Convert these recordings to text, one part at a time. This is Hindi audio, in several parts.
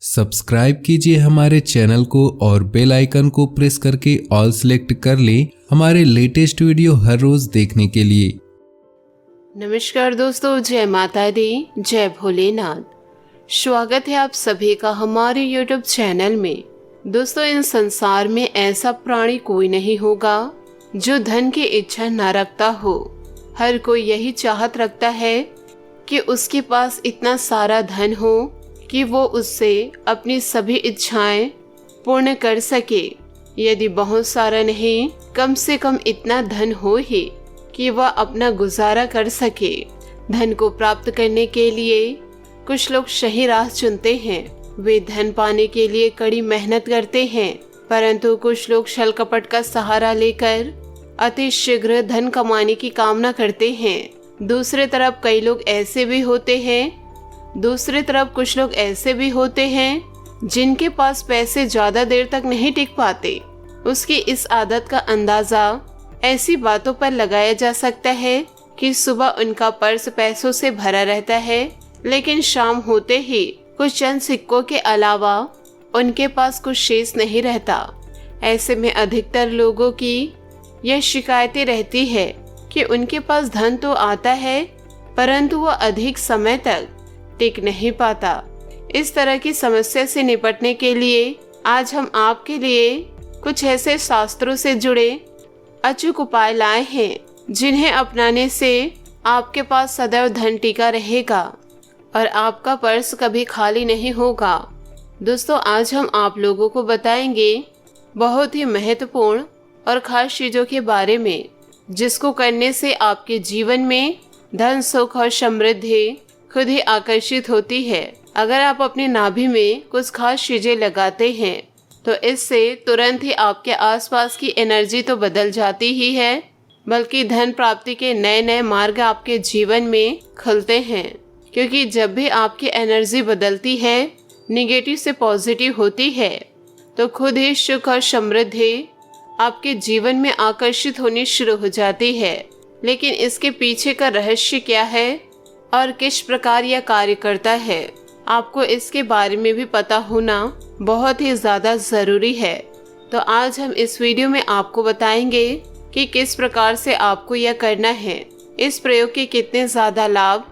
सब्सक्राइब कीजिए हमारे चैनल को और बेल आइकन को प्रेस करके ऑल सेलेक्ट कर लें हमारे लेटेस्ट वीडियो हर रोज देखने के लिए। नमस्कार दोस्तों, जय माता दी, जय भोलेनाथ। स्वागत है आप सभी का हमारे YouTube चैनल में। दोस्तों, इन संसार में ऐसा प्राणी कोई नहीं होगा जो धन की इच्छा न रखता हो। हर कोई यही चाहत रखता है कि उसके पास इतना सारा धन हो कि वो उससे अपनी सभी इच्छाएं पूर्ण कर सके। यदि बहुत सारा नहीं, कम से कम इतना धन हो ही कि वह अपना गुजारा कर सके। धन को प्राप्त करने के लिए कुछ लोग सही राह चुनते हैं। वे धन पाने के लिए कड़ी मेहनत करते हैं, परंतु कुछ लोग छल कपट का सहारा लेकर अति शीघ्र धन कमाने की कामना करते हैं। दूसरी तरफ कुछ लोग ऐसे भी होते हैं जिनके पास पैसे ज्यादा देर तक नहीं टिक पाते। उसकी इस आदत का अंदाजा ऐसी बातों पर लगाया जा सकता है कि सुबह उनका पर्स पैसों से भरा रहता है, लेकिन शाम होते ही कुछ चंद सिक्कों के अलावा उनके पास कुछ शेष नहीं रहता। ऐसे में अधिकतर लोगों की यह शिकायतें रहती है कि उनके पास धन तो आता है, परंतु वह अधिक समय तक टिक नहीं पाता। इस तरह की समस्या से निपटने के लिए आज हम आपके लिए कुछ ऐसे शास्त्रों से जुड़े अचूक उपाय लाए हैं जिन्हें अपनाने से आपके पास सदैव धन टिका रहेगा और आपका पर्स कभी खाली नहीं होगा। दोस्तों, आज हम आप लोगों को बताएंगे बहुत ही महत्वपूर्ण और खास चीजों के बारे में, जिसको करने से आपके जीवन में धन, सुख और समृद्धि खुद ही आकर्षित होती है। अगर आप अपनी नाभि में कुछ खास चीजें लगाते हैं तो इससे तुरंत ही आपके आसपास की एनर्जी तो बदल जाती ही है, बल्कि धन प्राप्ति के नए नए मार्ग आपके जीवन में खुलते हैं। क्योंकि जब भी आपकी एनर्जी बदलती है, निगेटिव से पॉजिटिव होती है, तो खुद ही सुख और समृद्धि आपके जीवन में आकर्षित होनी शुरू हो जाती है। लेकिन इसके पीछे का रहस्य क्या है और किस प्रकार यह कार्य करता है, आपको इसके बारे में भी पता होना बहुत ही ज़्यादा ज़रूरी है। तो आज हम इस वीडियो में आपको बताएंगे कि किस प्रकार से आपको यह करना है, इस प्रयोग के कितने ज़्यादा लाभ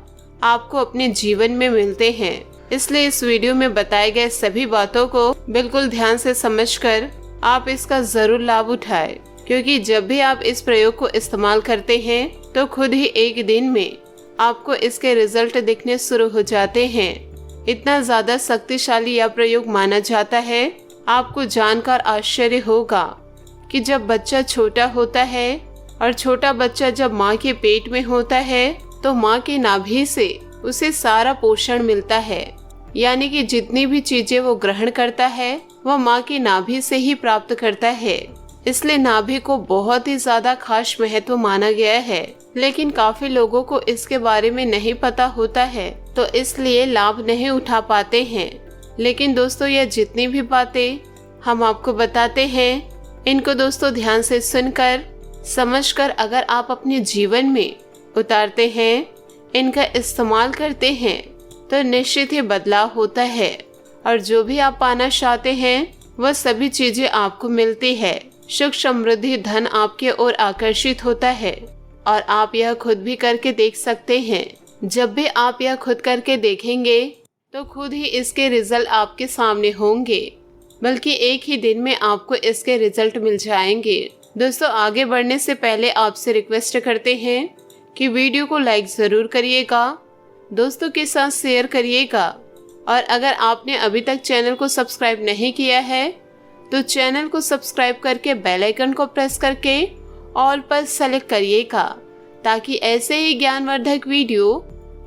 आपको अपने जीवन में मिलते हैं। इसलिए इस वीडियो में बताए गए सभी बातों को बिल्कुल ध्यान से समझकर आप इसका ज़रूर लाभ उठाएं, क्योंकि जब भी आप इस प्रयोग को इस्तेमाल करते हैं तो खुद ही एक दिन में आपको इसके रिजल्ट दिखने शुरू हो जाते हैं। इतना ज्यादा शक्तिशाली यह प्रयोग माना जाता है, आपको जानकर आश्चर्य होगा कि जब बच्चा छोटा होता है और छोटा बच्चा जब माँ के पेट में होता है तो माँ की नाभि से उसे सारा पोषण मिलता है। यानी कि जितनी भी चीजें वो ग्रहण करता है वह माँ की नाभि से ही प्राप्त करता है। इसलिए नाभि को बहुत ही ज्यादा खास महत्व माना गया है, लेकिन काफी लोगों को इसके बारे में नहीं पता होता है, तो इसलिए लाभ नहीं उठा पाते हैं। लेकिन दोस्तों, यह जितनी भी बातें हम आपको बताते हैं, इनको दोस्तों ध्यान से सुनकर समझकर अगर आप अपने जीवन में उतारते हैं, इनका इस्तेमाल करते हैं, तो निश्चित ही बदलाव होता है और जो भी आप पाना चाहते हैं वह सभी चीजें आपको मिलती है। सुख, समृद्धि, धन आपके ओर आकर्षित होता है और आप यह खुद भी करके देख सकते हैं। जब भी आप यह खुद करके देखेंगे तो खुद ही इसके रिजल्ट आपके सामने होंगे, बल्कि एक ही दिन में आपको इसके रिजल्ट मिल जाएंगे। दोस्तों, आगे बढ़ने से पहले आपसे रिक्वेस्ट करते हैं कि वीडियो को लाइक ज़रूर करिएगा, दोस्तों के साथ शेयर करिएगा और अगर आपने अभी तक चैनल को सब्सक्राइब नहीं किया है तो चैनल को सब्सक्राइब करके बेल आइकन को प्रेस करके ऑल पर सेलेक्ट करिएगा, ताकि ऐसे ही ज्ञानवर्धक वीडियो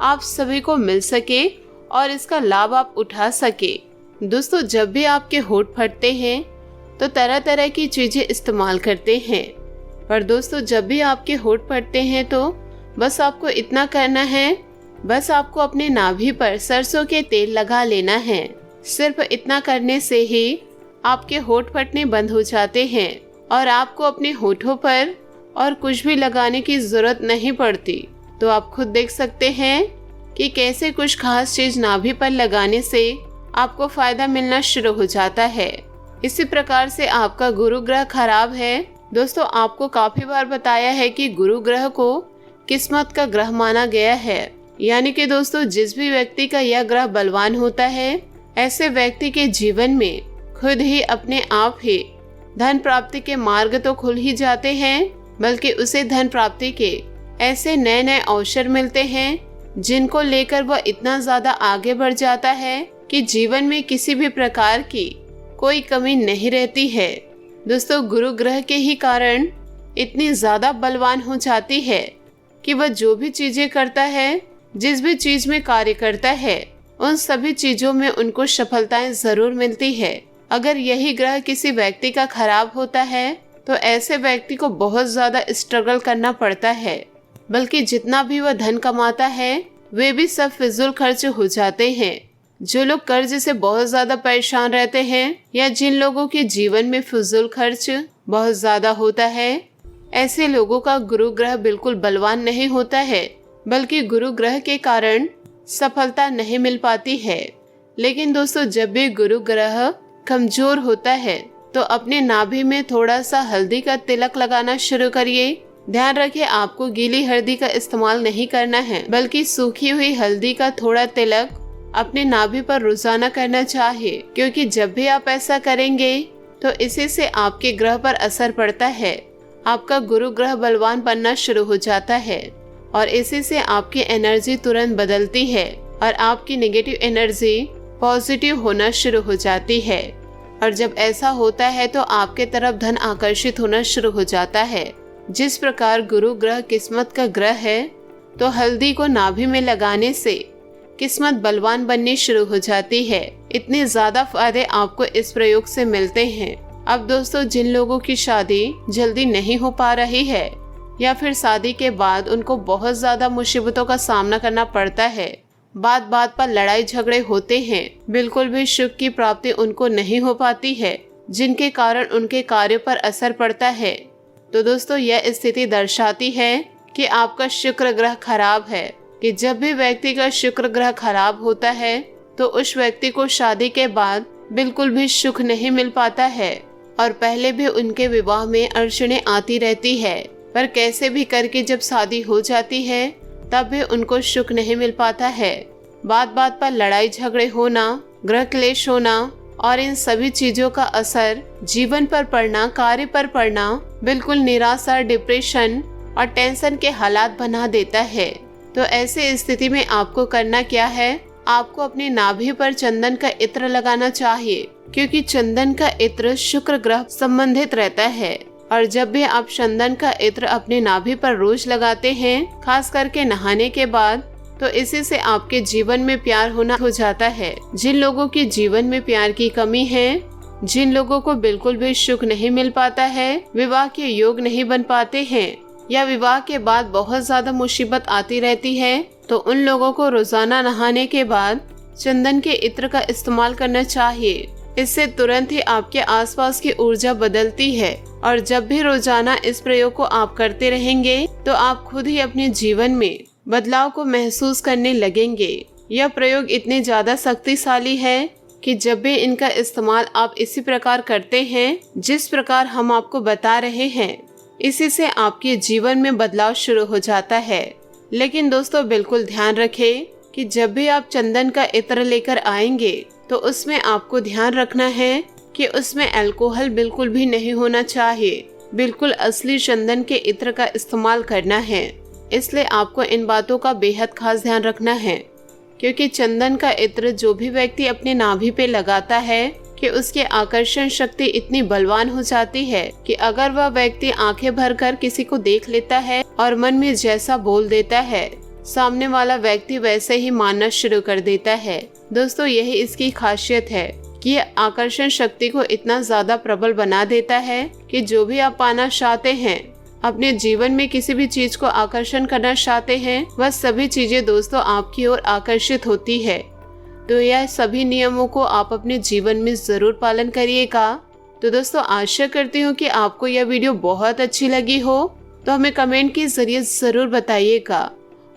आप सभी को मिल सके और इसका लाभ आप उठा सके। दोस्तों, जब भी आपके होंठ फटते हैं तो तरह तरह की चीजें इस्तेमाल करते हैं, पर दोस्तों जब भी आपके होंठ फटते हैं तो बस आपको इतना करना है, बस आपको अपने नाभि पर सरसों के तेल लगा लेना है। सिर्फ इतना करने से ही आपके होंठ फटने बंद हो जाते हैं और आपको अपने होठों पर और कुछ भी लगाने की जरूरत नहीं पड़ती। तो आप खुद देख सकते हैं कि कैसे कुछ खास चीज नाभि पर लगाने से आपको फायदा मिलना शुरू हो जाता है। इसी प्रकार से आपका गुरु ग्रह खराब है। दोस्तों, आपको काफी बार बताया है कि गुरु ग्रह को किस्मत का ग्रह माना गया है, यानी कि दोस्तों जिस भी व्यक्ति का यह ग्रह बलवान होता है, ऐसे व्यक्ति के जीवन में खुद ही अपने आप ही धन प्राप्ति के मार्ग तो खुल ही जाते हैं, बल्कि उसे धन प्राप्ति के ऐसे नए नए अवसर मिलते हैं जिनको लेकर वह इतना ज्यादा आगे बढ़ जाता है कि जीवन में किसी भी प्रकार की कोई कमी नहीं रहती है। दोस्तों, गुरु ग्रह के ही कारण इतनी ज्यादा बलवान हो जाती है कि वह जो भी चीजें करता है, जिस भी चीज में कार्य करता है, उन सभी चीजों में उनको सफलताएं जरूर मिलती है। अगर यही ग्रह किसी व्यक्ति का खराब होता है तो ऐसे व्यक्ति को बहुत ज्यादा स्ट्रगल करना पड़ता है, बल्कि जितना भी वह धन कमाता है वे भी सब फिजूल खर्च हो जाते हैं। जो लोग कर्ज से बहुत ज्यादा परेशान रहते हैं या जिन लोगों के जीवन में फिजूल खर्च बहुत ज्यादा होता है, ऐसे लोगों का गुरु ग्रह बिल्कुल बलवान नहीं होता है, बल्कि गुरु ग्रह के कारण सफलता नहीं मिल पाती है। लेकिन दोस्तों, जब भी गुरु ग्रह कमजोर होता है तो अपने नाभि में थोड़ा सा हल्दी का तिलक लगाना शुरू करिए। ध्यान रखिए, आपको गीली हल्दी का इस्तेमाल नहीं करना है, बल्कि सूखी हुई हल्दी का थोड़ा तिलक अपने नाभि पर रोजाना करना चाहिए, क्योंकि जब भी आप ऐसा करेंगे तो इसी से आपके ग्रह पर असर पड़ता है। आपका गुरु ग्रह बलवान बनना शुरू हो जाता है और इसी से आपकी एनर्जी तुरंत बदलती है और आपकी नेगेटिव एनर्जी पॉजिटिव होना शुरू हो जाती है। और जब ऐसा होता है तो आपके तरफ धन आकर्षित होना शुरू हो जाता है। जिस प्रकार गुरु ग्रह किस्मत का ग्रह है, तो हल्दी को नाभि में लगाने से किस्मत बलवान बननी शुरू हो जाती है। इतने ज्यादा फायदे आपको इस प्रयोग से मिलते हैं। अब दोस्तों, जिन लोगों की शादी जल्दी नहीं हो पा रही है या फिर शादी के बाद उनको बहुत ज्यादा मुसीबतों का सामना करना पड़ता है, बात बात पर लड़ाई झगड़े होते हैं, बिल्कुल भी सुख की प्राप्ति उनको नहीं हो पाती है, जिनके कारण उनके कार्य पर असर पड़ता है, तो दोस्तों यह स्थिति दर्शाती है कि आपका शुक्र ग्रह खराब है। कि जब भी व्यक्ति का शुक्र ग्रह खराब होता है तो उस व्यक्ति को शादी के बाद बिल्कुल भी सुख नहीं मिल पाता है और पहले भी उनके विवाह में अड़चनें आती रहती है, पर कैसे भी करके जब शादी हो जाती है तब भी उनको सुख नहीं मिल पाता है। बात बात पर लड़ाई झगड़े होना, ग्रह क्लेश होना और इन सभी चीजों का असर जीवन पर पड़ना, कार्य पर पड़ना बिल्कुल निराशा, डिप्रेशन और टेंशन के हालात बना देता है। तो ऐसे स्थिति में आपको करना क्या है, आपको अपने नाभि पर चंदन का इत्र लगाना चाहिए, क्योंकि चंदन का इत्र शुक्र ग्रह संबंधित रहता है। और जब भी आप चंदन का इत्र अपने नाभि पर रोज लगाते हैं, खास करके नहाने के बाद, तो इसी से आपके जीवन में प्यार होना हो जाता है। जिन लोगों के जीवन में प्यार की कमी है, जिन लोगों को बिल्कुल भी सुख नहीं मिल पाता है, विवाह के योग नहीं बन पाते हैं या विवाह के बाद बहुत ज्यादा मुसीबत आती रहती है, तो उन लोगों को रोजाना नहाने के बाद चंदन के इत्र का इस्तेमाल करना चाहिए। इससे तुरंत ही आपके आसपास की ऊर्जा बदलती है और जब भी रोजाना इस प्रयोग को आप करते रहेंगे तो आप खुद ही अपने जीवन में बदलाव को महसूस करने लगेंगे। यह प्रयोग इतने ज्यादा शक्तिशाली है कि जब भी इनका इस्तेमाल आप इसी प्रकार करते हैं जिस प्रकार हम आपको बता रहे हैं, इसी से आपके जीवन में बदलाव शुरू हो जाता है। लेकिन दोस्तों बिल्कुल ध्यान रखें कि जब भी आप चंदन का इत्र लेकर आएंगे तो उसमें आपको ध्यान रखना है कि उसमें अल्कोहल बिल्कुल भी नहीं होना चाहिए। बिल्कुल असली चंदन के इत्र का इस्तेमाल करना है। इसलिए आपको इन बातों का बेहद खास ध्यान रखना है, क्योंकि चंदन का इत्र जो भी व्यक्ति अपने नाभि पे लगाता है कि उसकी आकर्षण शक्ति इतनी बलवान हो जाती है कि अगर वह व्यक्ति आंखें भरकर किसी को देख लेता है और मन में जैसा बोल देता है, सामने वाला व्यक्ति वैसे ही मानना शुरू कर देता है। दोस्तों यही इसकी खासियत है कि ये आकर्षण शक्ति को इतना ज्यादा प्रबल बना देता है कि जो भी आप पाना चाहते हैं, अपने जीवन में किसी भी चीज को आकर्षण करना चाहते हैं, वह सभी चीजें दोस्तों आपकी ओर आकर्षित होती है। तो यह सभी नियमों को आप अपने जीवन में जरूर पालन करिएगा। तो दोस्तों आशा करती हूँ कि आपको यह वीडियो बहुत अच्छी लगी हो, तो हमें कमेंट के जरिए जरूर बताइएगा।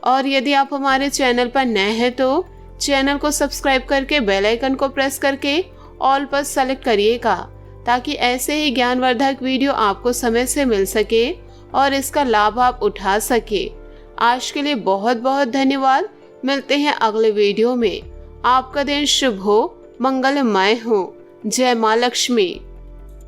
और यदि आप हमारे चैनल पर नए हैं तो चैनल को सब्सक्राइब करके बेल आइकन को प्रेस करके ऑल पर सेलेक्ट करिएगा, ताकि ऐसे ही ज्ञानवर्धक वीडियो आपको समय से मिल सके और इसका लाभ आप उठा सके। आज के लिए बहुत बहुत धन्यवाद। मिलते हैं अगले वीडियो में। आपका दिन शुभ हो, मंगलमय हो। जय मां लक्ष्मी।